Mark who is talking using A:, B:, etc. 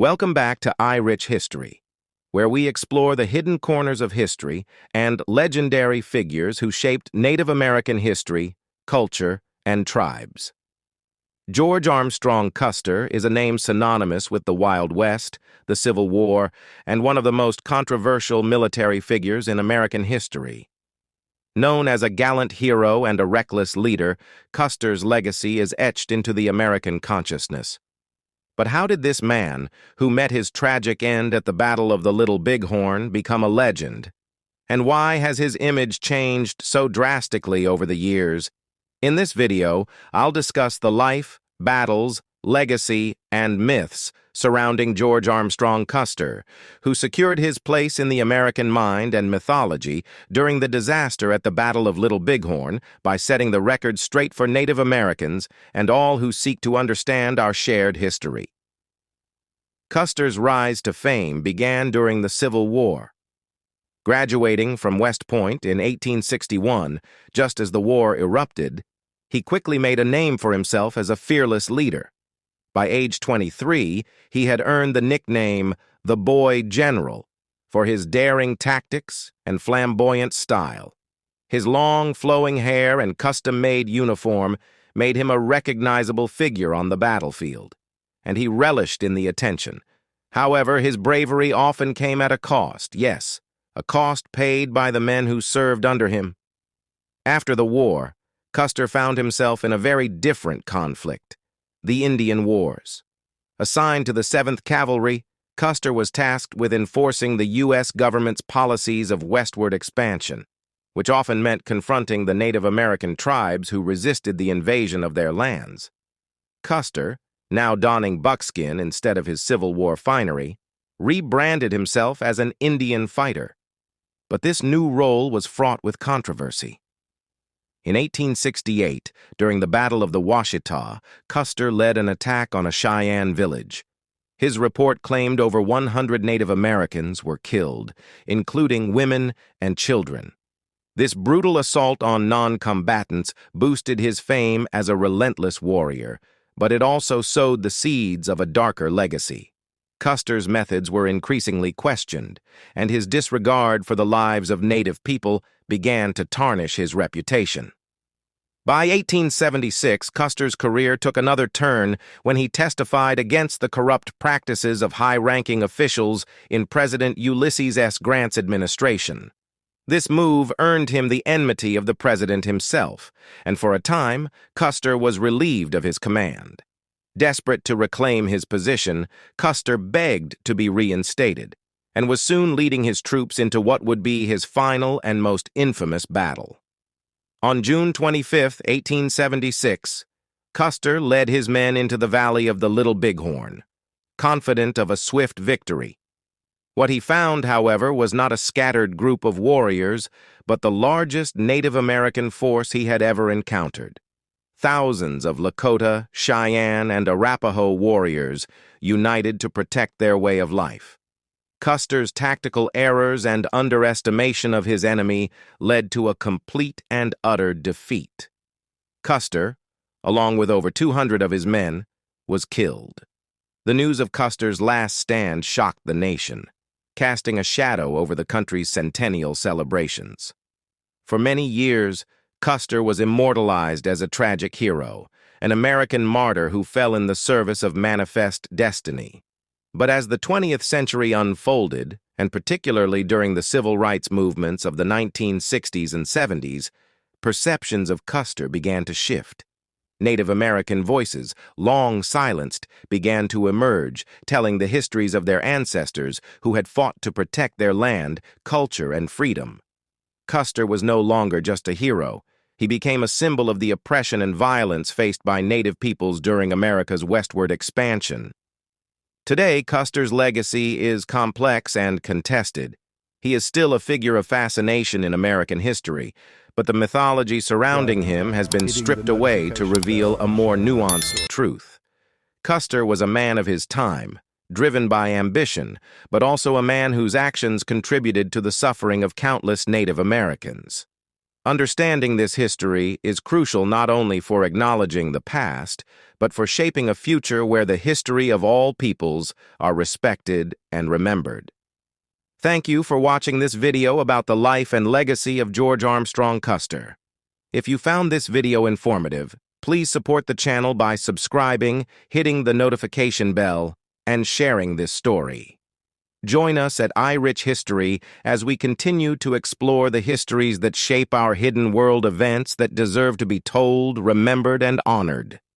A: Welcome back to EyeRich History, where we explore the hidden corners of history and legendary figures who shaped Native American history, culture, and tribes. George Armstrong Custer is a name synonymous with the Wild West, the Civil War, and one of the most controversial military figures in American history. Known as a gallant hero and a reckless leader, Custer's legacy is etched into the American consciousness. But how did this man, who met his tragic end at the Battle of the Little Bighorn, become a legend? And why has his image changed so drastically over the years? In this video, I'll discuss the life, battles, legacy, and myths surrounding George Armstrong Custer, who secured his place in the American mind and mythology during the disaster at the Battle of Little Bighorn by setting the record straight for Native Americans and all who seek to understand our shared history. Custer's rise to fame began during the Civil War. Graduating from West Point in 1861, just as the war erupted, he quickly made a name for himself as a fearless leader. By age 23, he had earned the nickname the Boy General for his daring tactics and flamboyant style. His long, flowing hair and custom-made uniform made him a recognizable figure on the battlefield, and he relished in the attention. However, his bravery often came at a cost, yes, a cost paid by the men who served under him. After the war, Custer found himself in a very different conflict: the Indian Wars. Assigned to the 7th Cavalry, Custer was tasked with enforcing the U.S. government's policies of westward expansion, which often meant confronting the Native American tribes who resisted the invasion of their lands. Custer, now donning buckskin instead of his Civil War finery, rebranded himself as an Indian fighter. But this new role was fraught with controversy. In 1868, during the Battle of the Washita, Custer led an attack on a Cheyenne village. His report claimed over 100 Native Americans were killed, including women and children. This brutal assault on non-combatants boosted his fame as a relentless warrior, but it also sowed the seeds of a darker legacy. Custer's methods were increasingly questioned, and his disregard for the lives of Native people began to tarnish his reputation. By 1876, Custer's career took another turn when he testified against the corrupt practices of high-ranking officials in President Ulysses S. Grant's administration. This move earned him the enmity of the president himself, and for a time, Custer was relieved of his command. Desperate to reclaim his position, Custer begged to be reinstated, and was soon leading his troops into what would be his final and most infamous battle. On June 25, 1876, Custer led his men into the valley of the Little Bighorn, confident of a swift victory. What he found, however, was not a scattered group of warriors, but the largest Native American force he had ever encountered. Thousands of Lakota, Cheyenne, and Arapaho warriors united to protect their way of life. Custer's tactical errors and underestimation of his enemy led to a complete and utter defeat. Custer, along with over 200 of his men, was killed. The news of Custer's last stand shocked the nation, casting a shadow over the country's centennial celebrations. For many years, Custer was immortalized as a tragic hero, an American martyr who fell in the service of manifest destiny. But as the 20th century unfolded, and particularly during the civil rights movements of the 1960s and 70s, perceptions of Custer began to shift. Native American voices, long silenced, began to emerge, telling the histories of their ancestors who had fought to protect their land, culture, and freedom. Custer was no longer just a hero. He became a symbol of the oppression and violence faced by Native peoples during America's westward expansion. Today, Custer's legacy is complex and contested. He is still a figure of fascination in American history, but the mythology surrounding him has been stripped away to reveal a more nuanced truth. Custer was a man of his time, driven by ambition, but also a man whose actions contributed to the suffering of countless Native Americans. Understanding this history is crucial not only for acknowledging the past, but for shaping a future where the history of all peoples are respected and remembered. Thank you for watching this video about the life and legacy of George Armstrong Custer. If you found this video informative, please support the channel by subscribing, hitting the notification bell, and sharing this story. Join us at EyeRich History as we continue to explore the histories that shape our hidden world events that deserve to be told, remembered, and honored.